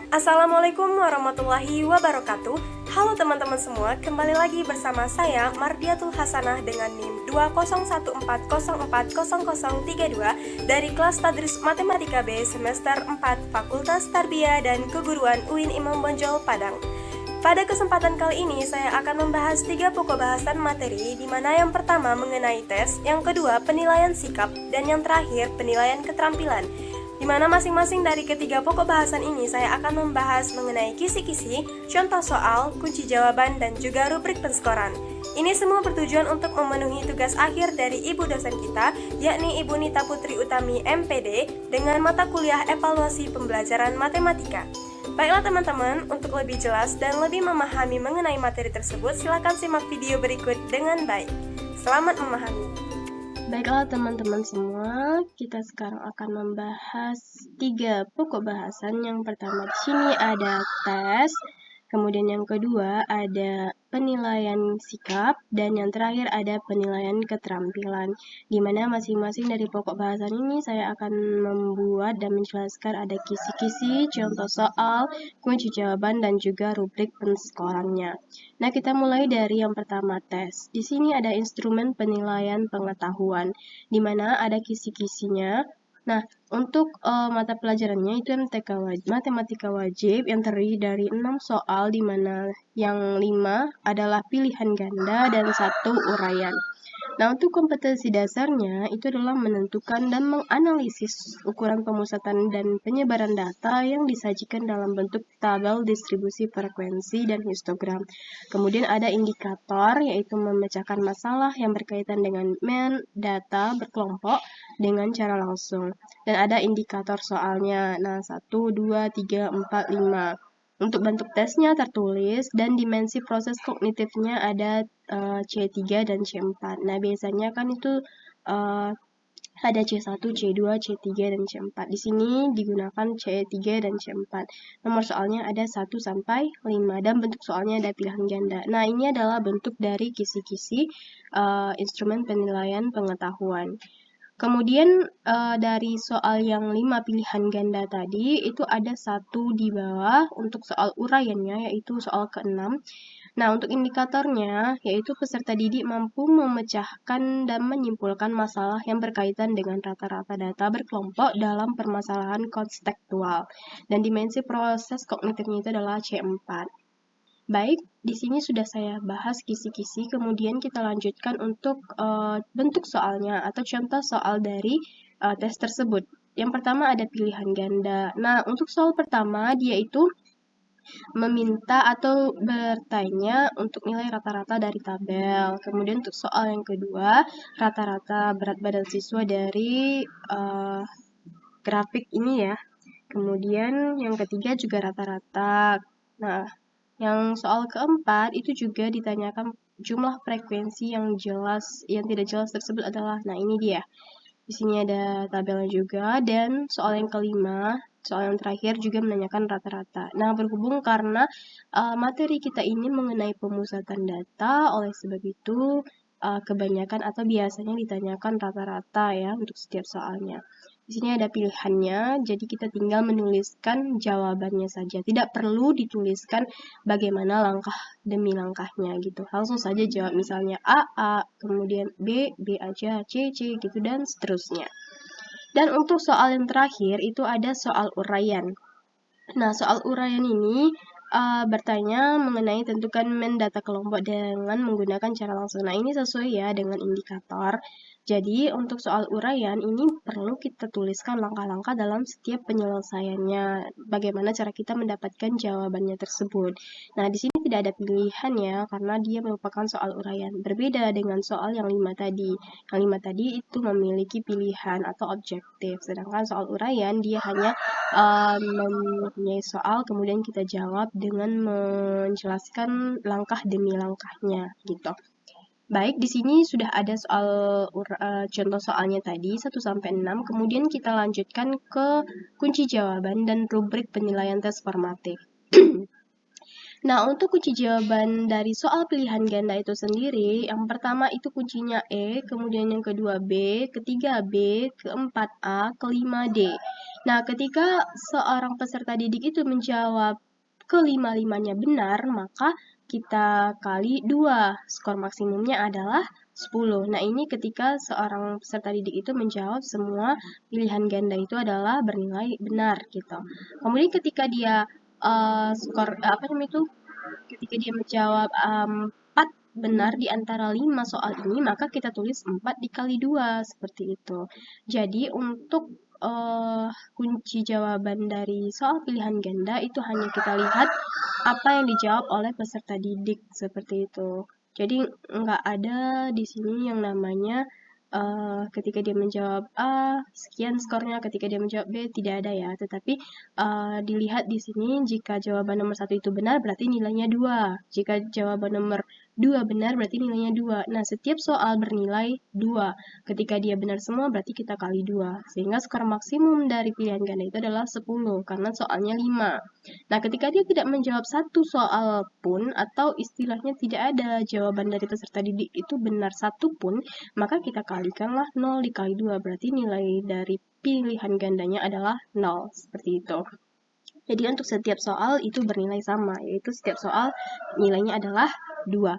Assalamualaikum warahmatullahi wabarakatuh. Halo teman-teman semua, kembali lagi bersama saya Mardiatul Hasanah dengan NIM 20140400032 dari kelas Tadris Matematika B semester 4 Fakultas Tarbiyah dan Keguruan UIN Imam Bonjol Padang. Pada kesempatan kali ini saya akan membahas 3 pokok bahasan materi, di mana yang pertama mengenai tes, yang kedua penilaian sikap, dan yang terakhir penilaian keterampilan. Di mana masing-masing dari ketiga pokok bahasan ini saya akan membahas mengenai kisi-kisi, contoh soal, kunci jawaban, dan juga rubrik penskoran. Ini semua bertujuan untuk memenuhi tugas akhir dari ibu dosen kita, yakni Ibu Nita Putri Utami MPD, dengan mata kuliah evaluasi pembelajaran matematika. Baiklah teman-teman, untuk lebih jelas dan lebih memahami mengenai materi tersebut, silakan simak video berikut dengan baik. Selamat memahami. Baiklah teman-teman semua, kita sekarang akan membahas 3 pokok bahasan. Yang pertama di sini ada tes, kemudian yang kedua ada penilaian sikap, dan yang terakhir ada penilaian keterampilan. Di mana masing-masing dari pokok bahasan ini saya akan membuat dan menjelaskan ada kisi-kisi, contoh soal, kunci jawaban, dan juga rubrik penskorannya. Nah, kita mulai dari yang pertama tes. Di sini ada instrumen penilaian pengetahuan, di mana ada kisi-kisinya. Nah, untuk mata pelajarannya itu matematika wajib yang terdiri dari 6 soal, di mana yang 5 adalah pilihan ganda dan 1 uraian. Nah, untuk kompetensi dasarnya itu adalah menentukan dan menganalisis ukuran pemusatan dan penyebaran data yang disajikan dalam bentuk tabel distribusi frekuensi dan histogram. Kemudian ada indikator, yaitu memecahkan masalah yang berkaitan dengan data berkelompok dengan cara langsung. Dan ada indikator soalnya, nah 1, 2, 3, 4, 5. Untuk bentuk tesnya tertulis dan dimensi proses kognitifnya ada C3 dan C4. Nah, biasanya kan itu ada C1, C2, C3, dan C4. Di sini digunakan C3 dan C4. Nomor soalnya ada 1 sampai 5 dan bentuk soalnya ada pilihan ganda. Nah, ini adalah bentuk dari kisi-kisi instrumen penilaian pengetahuan. Kemudian dari soal yang 5 pilihan ganda tadi, itu ada 1 di bawah untuk soal uraiannya, yaitu soal ke-6. Nah, untuk indikatornya, yaitu peserta didik mampu memecahkan dan menyimpulkan masalah yang berkaitan dengan rata-rata data berkelompok dalam permasalahan konstekstual. Dan dimensi proses kognitifnya itu adalah C4. Baik, di sini sudah saya bahas kisi-kisi, kemudian kita lanjutkan untuk bentuk soalnya atau contoh soal dari tes tersebut. Yang pertama ada pilihan ganda. Nah, untuk soal pertama dia itu meminta atau bertanya untuk nilai rata-rata dari tabel. Kemudian untuk soal yang kedua, rata-rata berat badan siswa dari grafik ini ya. Kemudian yang ketiga juga rata-rata. Nah, yang soal keempat itu juga ditanyakan jumlah frekuensi yang tidak jelas tersebut adalah, nah ini dia. Di sini ada tabelnya juga, dan soal yang kelima, soal yang terakhir juga menanyakan rata-rata. Nah, berhubung karena materi kita ini mengenai pemusatan data, oleh sebab itu kebanyakan atau biasanya ditanyakan rata-rata ya untuk setiap soalnya. Di sini ada pilihannya, jadi kita tinggal menuliskan jawabannya saja. Tidak perlu dituliskan bagaimana langkah demi langkahnya gitu. Langsung saja jawab, misalnya A, kemudian B aja, C gitu, dan seterusnya. Dan untuk soal yang terakhir itu ada soal uraian. Nah, soal uraian ini bertanya mengenai tentukan data kelompok dengan menggunakan cara langsung. Nah, ini sesuai ya dengan indikator. Jadi, untuk soal uraian ini perlu kita tuliskan langkah-langkah dalam setiap penyelesaiannya. Bagaimana cara kita mendapatkan jawabannya tersebut. Nah, di sini tidak ada pilihan ya, karena dia merupakan soal uraian. Berbeda dengan soal yang 5 tadi. Yang 5 tadi itu memiliki pilihan atau objektif. Sedangkan soal uraian dia hanya mempunyai soal, kemudian kita jawab dengan menjelaskan langkah demi langkahnya gitu. Baik, di sini sudah ada soal contoh soalnya tadi 1 sampai 6. Kemudian kita lanjutkan ke kunci jawaban dan rubrik penilaian tes formatif. Nah, untuk kunci jawaban dari soal pilihan ganda itu sendiri, yang pertama itu kuncinya E, kemudian yang kedua B, ketiga B, keempat A, kelima D. Nah, ketika seorang peserta didik itu menjawab kelima-limanya benar, maka kita kali 2. Skor maksimumnya adalah 10. Nah, ini ketika seorang peserta didik itu menjawab semua pilihan ganda itu adalah bernilai benar gitu. Kemudian ketika dia ketika dia menjawab 4 benar di antara 5 soal ini, maka kita tulis 4 dikali 2, seperti itu. Jadi untuk kunci jawaban dari soal pilihan ganda itu hanya kita lihat apa yang dijawab oleh peserta didik, seperti itu. Jadi nggak ada di sini yang namanya ketika dia menjawab A, sekian skornya, ketika dia menjawab B, tidak ada ya. Tetapi dilihat di sini, jika jawaban nomor 1 itu benar, berarti nilainya 2. Jika jawaban nomor 2 benar, berarti nilainya 2. Nah, setiap soal bernilai 2. Ketika dia benar semua, berarti kita kali 2. Sehingga skor maksimum dari pilihan ganda itu adalah 10, karena soalnya 5. Nah, ketika dia tidak menjawab satu soal pun, atau istilahnya tidak ada jawaban dari peserta didik itu benar satu pun, maka kita kalikanlah 0 dikali 2, berarti nilai dari pilihan gandanya adalah 0, seperti itu. Jadi untuk setiap soal itu bernilai sama, yaitu setiap soal nilainya adalah 2.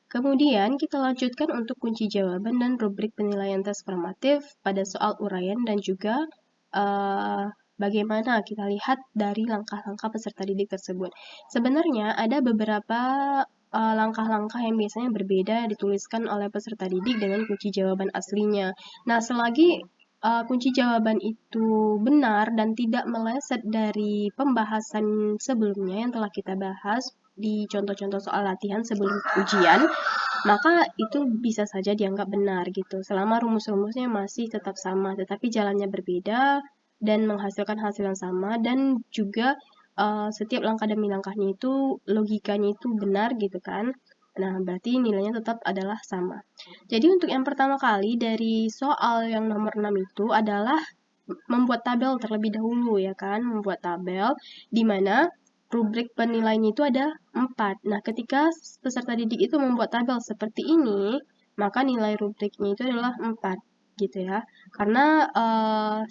Kemudian kita lanjutkan untuk kunci jawaban dan rubrik penilaian tes formatif pada soal uraian dan juga bagaimana kita lihat dari langkah-langkah peserta didik tersebut. Sebenarnya ada beberapa langkah-langkah yang biasanya berbeda dituliskan oleh peserta didik dengan kunci jawaban aslinya. Nah, selagi kunci jawaban itu benar dan tidak meleset dari pembahasan sebelumnya yang telah kita bahas di contoh-contoh soal latihan sebelum ujian, maka itu bisa saja dianggap benar gitu. Selama rumus-rumusnya masih tetap sama, tetapi jalannya berbeda dan menghasilkan hasil yang sama, dan juga setiap langkah demi langkahnya itu logikanya itu benar gitu kan. Nah, berarti nilainya tetap adalah sama. Jadi untuk yang pertama kali dari soal yang nomor 6 itu adalah membuat tabel terlebih dahulu ya kan, membuat tabel di mana rubrik penilaiannya itu ada 4. Nah, ketika peserta didik itu membuat tabel seperti ini, maka nilai rubriknya itu adalah 4 gitu ya. Karena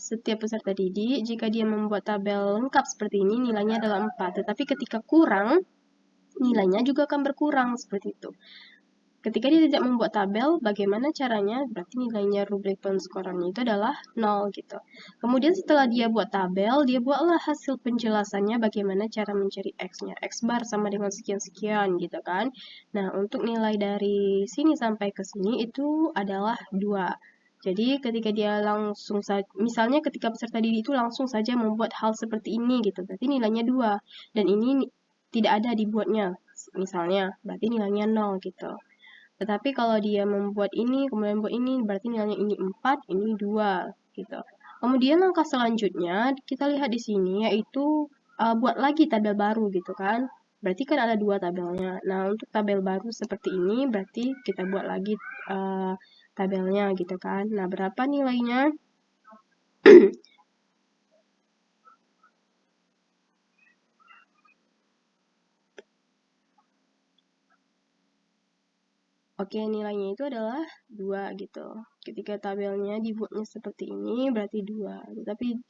setiap peserta didik jika dia membuat tabel lengkap seperti ini nilainya adalah 4. Tetapi ketika kurang, nilainya juga akan berkurang seperti itu. Ketika dia tidak membuat tabel, bagaimana caranya? Berarti nilainya rubrik penskorannya itu adalah 0 gitu. Kemudian setelah dia buat tabel, dia buatlah hasil penjelasannya bagaimana cara mencari X-nya. X bar sama dengan sekian-sekian gitu kan. Nah, untuk nilai dari sini sampai ke sini itu adalah 2. Jadi ketika dia langsung saja, misalnya ketika peserta didik itu langsung saja membuat hal seperti ini gitu, berarti nilainya 2. Dan ini tidak ada dibuatnya, misalnya, berarti nilainya 0 gitu. Tetapi kalau dia membuat ini, kemudian membuat ini, berarti nilainya ini 4, ini 2, gitu. Kemudian langkah selanjutnya, kita lihat di sini, yaitu buat lagi tabel baru, gitu kan. Berarti kan ada 2 tabelnya. Nah, untuk tabel baru seperti ini, berarti kita buat lagi tabelnya, gitu kan. Nah, berapa nilainya? Oke, nilainya itu adalah 2 gitu. Ketika tabelnya dibuatnya seperti ini, berarti 2. Tetapi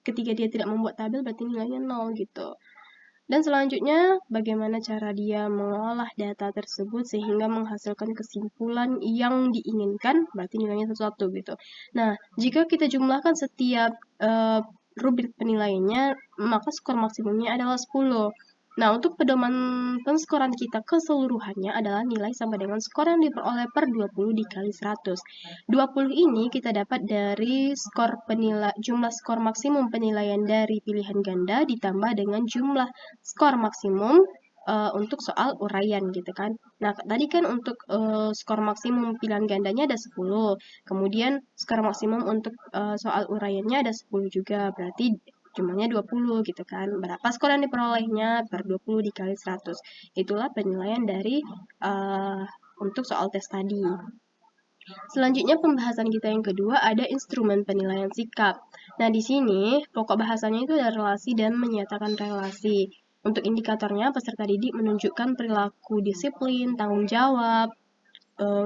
ketika dia tidak membuat tabel, berarti nilainya 0 gitu. Dan selanjutnya, bagaimana cara dia mengolah data tersebut sehingga menghasilkan kesimpulan yang diinginkan, berarti nilainya sesuatu gitu. Nah, jika kita jumlahkan setiap rubrik penilaiannya, maka skor maksimumnya adalah 10. Nah, untuk pedoman penskoran kita keseluruhannya adalah nilai sama dengan skor yang diperoleh per 20 dikali 100. 20 ini kita dapat dari jumlah skor maksimum penilaian dari pilihan ganda ditambah dengan jumlah skor maksimum untuk soal uraian gitu kan. Nah, tadi kan untuk skor maksimum pilihan gandanya ada 10. Kemudian skor maksimum untuk soal uraiannya ada 10 juga. Berarti jumlahnya 20 gitu kan. Berapa skor yang diperolehnya per 20 dikali 100. Itulah penilaian dari untuk soal tes tadi. Selanjutnya pembahasan kita yang kedua ada instrumen penilaian sikap. Nah, di sini pokok bahasanya itu ada relasi dan menyatakan relasi. Untuk indikatornya, peserta didik menunjukkan perilaku disiplin, tanggung jawab,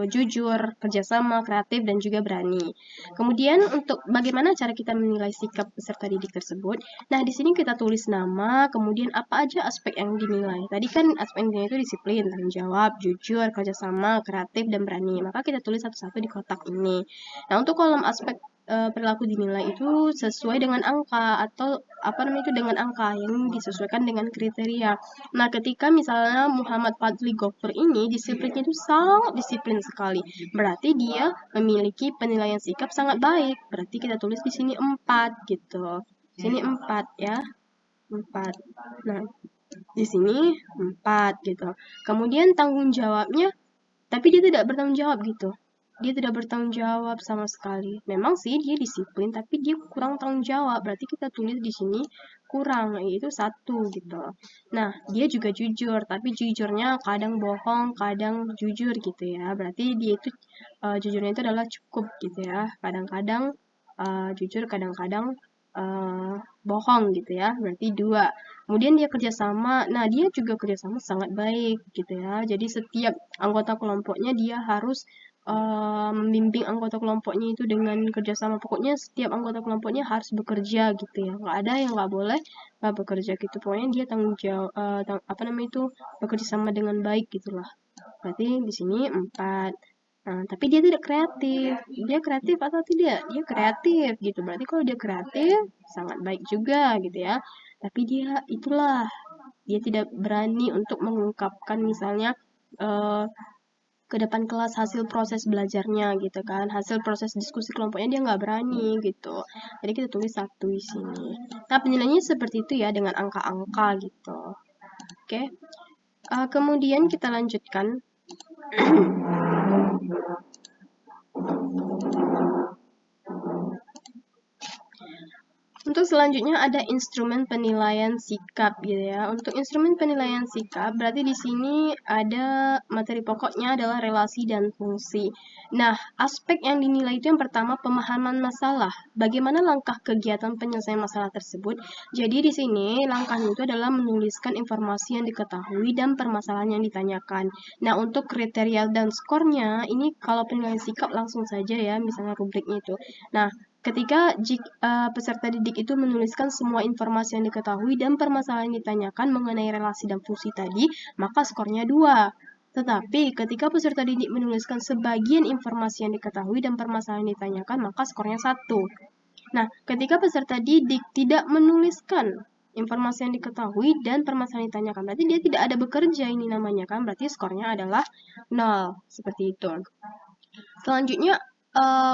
jujur, kerjasama, kreatif, dan juga berani. Kemudian untuk bagaimana cara kita menilai sikap peserta didik tersebut, nah di sini kita tulis nama, kemudian apa aja aspek yang dinilai. Tadi kan aspek yang dinilai itu disiplin, tanggung jawab, jujur, kerjasama, kreatif, dan berani. Maka kita tulis satu-satu di kotak ini. Nah untuk kolom aspek perilaku dinilai itu sesuai dengan angka atau dengan angka yang disesuaikan dengan kriteria. Nah, ketika misalnya Muhammad Fadli Gofur ini disiplinnya itu sangat disiplin sekali, berarti dia memiliki penilaian sikap sangat baik. Berarti kita tulis di sini 4 gitu. Sini 4 ya. 4. Nah, di sini 4 gitu. Kemudian tanggung jawabnya, tapi dia tidak bertanggung jawab gitu. Dia tidak bertanggung jawab sama sekali. Memang sih dia disiplin, tapi dia kurang tanggung jawab. Berarti kita tulis di sini kurang, yaitu 1 gitu. Nah, dia juga jujur, tapi jujurnya kadang bohong, kadang jujur gitu ya. Berarti dia itu jujurnya itu adalah cukup gitu ya. Kadang-kadang jujur, kadang-kadang bohong gitu ya. Berarti 2. Kemudian dia kerjasama. Nah, dia juga kerjasama sangat baik gitu ya. Jadi setiap anggota kelompoknya dia harus membimbing anggota kelompoknya itu dengan kerjasama. Pokoknya setiap anggota kelompoknya harus bekerja gitu ya. Nggak ada yang nggak boleh nggak bekerja gitu. Pokoknya dia tanggung jawab bekerja sama dengan baik gitulah. Berarti di sini 4. Nah, tapi dia tidak kreatif. Dia kreatif atau tidak? Dia kreatif gitu. Berarti kalau dia kreatif sangat baik juga gitu ya. Tapi dia tidak berani untuk mengungkapkan misalnya ke depan kelas hasil proses belajarnya gitu kan, hasil proses diskusi kelompoknya dia nggak berani gitu. Jadi kita tulis 1 di sini. Nah, penilaiannya seperti itu ya dengan angka-angka gitu. Oke. Kemudian kita lanjutkan. Untuk selanjutnya ada instrumen penilaian sikap gitu ya. Untuk instrumen penilaian sikap berarti di sini ada materi pokoknya adalah relasi dan fungsi. Nah, aspek yang dinilai itu yang pertama pemahaman masalah. Bagaimana langkah kegiatan penyelesaian masalah tersebut? Jadi di sini langkahnya itu adalah menuliskan informasi yang diketahui dan permasalahan yang ditanyakan. Nah, untuk kriteria dan skornya ini kalau penilaian sikap langsung saja ya, misalnya rubriknya itu. Nah, ketika peserta didik itu menuliskan semua informasi yang diketahui dan permasalahan yang ditanyakan mengenai relasi dan fungsi tadi, maka skornya 2. Tetapi ketika peserta didik menuliskan sebagian informasi yang diketahui dan permasalahan yang ditanyakan, maka skornya 1. Nah, ketika peserta didik tidak menuliskan informasi yang diketahui dan permasalahan yang ditanyakan, berarti dia tidak ada bekerja ini namanya kan, berarti skornya adalah 0. Seperti itu. Selanjutnya,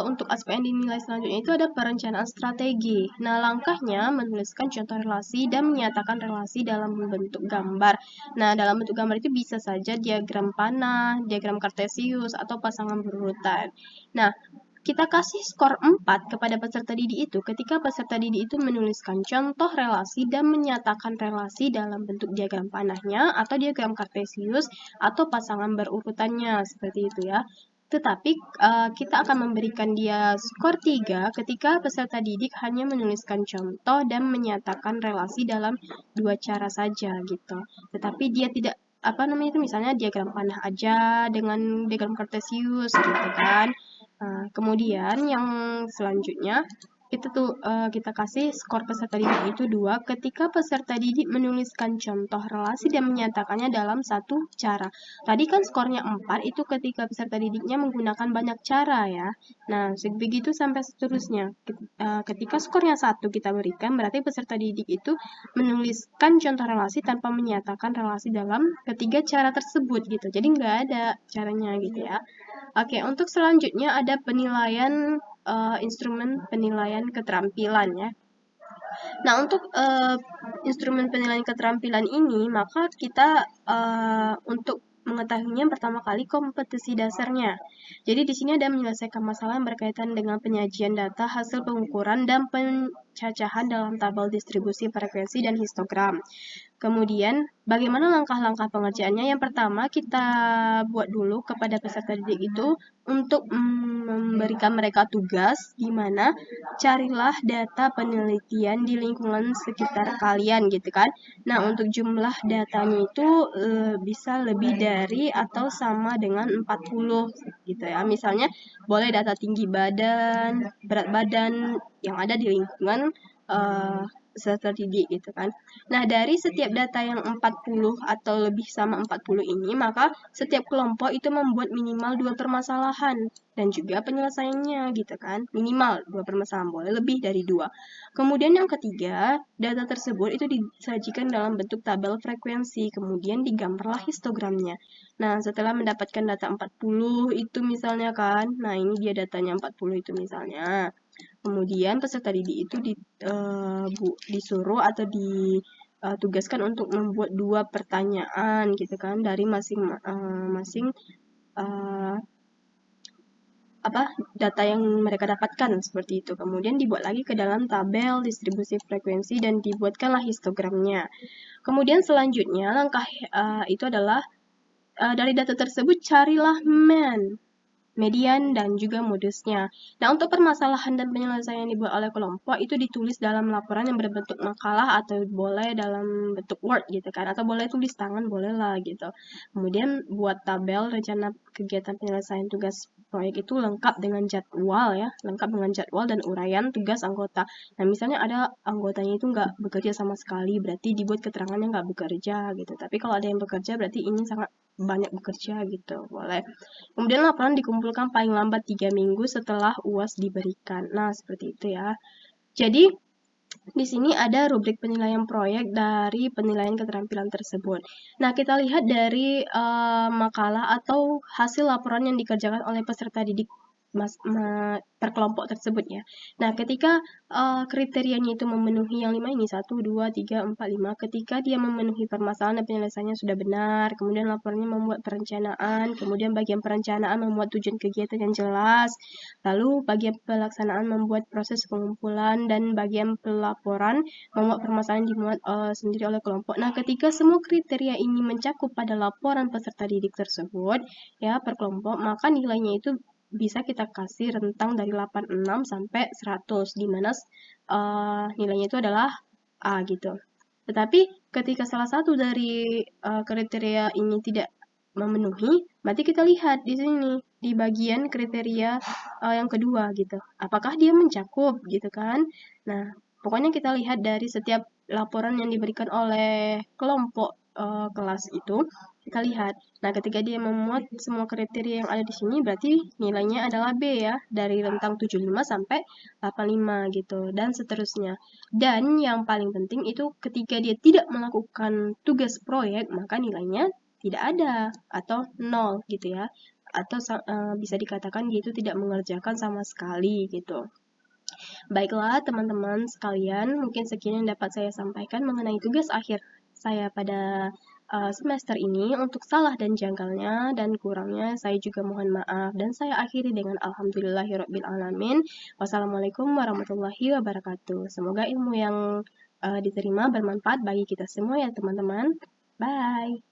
untuk aspek yang dinilai selanjutnya itu ada perencanaan strategi. Nah, langkahnya menuliskan contoh relasi dan menyatakan relasi dalam bentuk gambar. Nah, dalam bentuk gambar itu bisa saja diagram panah, diagram kartesius, atau pasangan berurutan. Nah, kita kasih skor 4 kepada peserta didik itu ketika peserta didik itu menuliskan contoh relasi dan menyatakan relasi dalam bentuk diagram panahnya atau diagram kartesius atau pasangan berurutannya, seperti itu ya. Tetapi kita akan memberikan dia skor 3 ketika peserta didik hanya menuliskan contoh dan menyatakan relasi dalam 2 cara saja gitu. Tetapi dia tidak misalnya diagram panah aja dengan diagram kartesius gitu kan. Kemudian yang selanjutnya kita kasih skor peserta didik itu 2 ketika peserta didik menuliskan contoh relasi dan menyatakannya dalam 1 cara. Tadi kan skornya 4 itu ketika peserta didiknya menggunakan banyak cara ya. Nah, begitu sampai seterusnya. Ketika skornya 1 kita berikan, berarti peserta didik itu menuliskan contoh relasi tanpa menyatakan relasi dalam ketiga cara tersebut gitu. Jadi nggak ada caranya gitu ya. Oke, untuk selanjutnya ada penilaian instrumen penilaian keterampilan ya. Nah, untuk instrumen penilaian keterampilan ini, maka kita untuk mengetahuinya pertama kali kompetensi dasarnya. Jadi di sini ada menyelesaikan masalah yang berkaitan dengan penyajian data, hasil pengukuran, dan pencacahan dalam tabel distribusi frekuensi dan histogram. Kemudian, bagaimana langkah-langkah pengerjaannya? Yang pertama, kita buat dulu kepada peserta didik itu untuk memberikan mereka tugas, di mana carilah data penelitian di lingkungan sekitar kalian gitu kan. Nah, untuk jumlah datanya itu bisa lebih dari atau sama dengan 40 gitu ya. Misalnya, boleh data tinggi badan, berat badan yang ada di lingkungan peserta didik gitu kan. Nah, dari setiap data yang 40 atau lebih sama 40 ini, maka setiap kelompok itu membuat minimal 2 permasalahan dan juga penyelesaiannya gitu kan. Minimal 2 permasalahan, boleh lebih dari 2. Kemudian yang ketiga, data tersebut itu disajikan dalam bentuk tabel frekuensi, kemudian digambarlah histogramnya. Nah, setelah mendapatkan data 40 itu misalnya kan, nah ini dia datanya 40 itu misalnya. Kemudian peserta didik itu disuruh atau ditugaskan untuk membuat 2 pertanyaan gitu kan dari masing-masing data yang mereka dapatkan seperti itu. Kemudian dibuat lagi ke dalam tabel distribusi frekuensi dan dibuatkanlah histogramnya. Kemudian selanjutnya langkah itu adalah dari data tersebut carilah median, dan juga modusnya. Nah, untuk permasalahan dan penyelesaian yang dibuat oleh kelompok itu ditulis dalam laporan yang berbentuk makalah atau boleh dalam bentuk Word gitu kan, atau boleh tulis tangan, boleh lah gitu. Kemudian buat tabel rencana kegiatan penyelesaian tugas proyek itu lengkap dengan jadwal dan uraian tugas anggota. Nah, misalnya ada anggotanya itu nggak bekerja sama sekali, berarti dibuat keterangannya nggak bekerja gitu. Tapi kalau ada yang bekerja, berarti ini sangat banyak bekerja gitu, boleh. Kemudian laporan dikumpulkan paling lambat 3 minggu setelah UAS diberikan. Nah, seperti itu ya. Jadi, di sini ada rubrik penilaian proyek dari penilaian keterampilan tersebut. Nah, kita lihat dari makalah atau hasil laporan yang dikerjakan oleh peserta didik per kelompok tersebut ya. Nah, ketika kriterianya itu memenuhi yang 5 ini, 1, 2, 3, 4, 5, ketika dia memenuhi permasalahan dan penyelesaiannya sudah benar, kemudian laporannya membuat perencanaan, kemudian bagian perencanaan membuat tujuan kegiatan yang jelas, lalu bagian pelaksanaan membuat proses pengumpulan, dan bagian pelaporan membuat permasalahan dimuat sendiri oleh kelompok. Nah, ketika semua kriteria ini mencakup pada laporan peserta didik tersebut, ya per kelompok, maka nilainya itu bisa kita kasih rentang dari 86 sampai 100, di mana nilainya itu adalah A gitu. Tetapi ketika salah satu dari kriteria ini tidak memenuhi, berarti kita lihat di sini di bagian kriteria yang kedua gitu. Apakah dia mencakup gitu kan? Nah, pokoknya kita lihat dari setiap laporan yang diberikan oleh kelompok kelas itu, kita lihat. Nah, ketika dia memuat semua kriteria yang ada di sini, berarti nilainya adalah B ya, dari rentang 75 sampai 85 gitu, dan seterusnya. Dan yang paling penting itu ketika dia tidak melakukan tugas proyek, maka nilainya tidak ada atau 0 gitu ya. Atau bisa dikatakan dia itu tidak mengerjakan sama sekali gitu. Baiklah teman-teman sekalian, mungkin sekian yang dapat saya sampaikan mengenai tugas akhir saya pada semester ini. Untuk salah dan janggalnya dan kurangnya saya juga mohon maaf, dan saya akhiri dengan alhamdulillahirobbilalamin. Wassalamualaikum warahmatullahi wabarakatuh. Semoga ilmu yang diterima bermanfaat bagi kita semua ya teman-teman. Bye.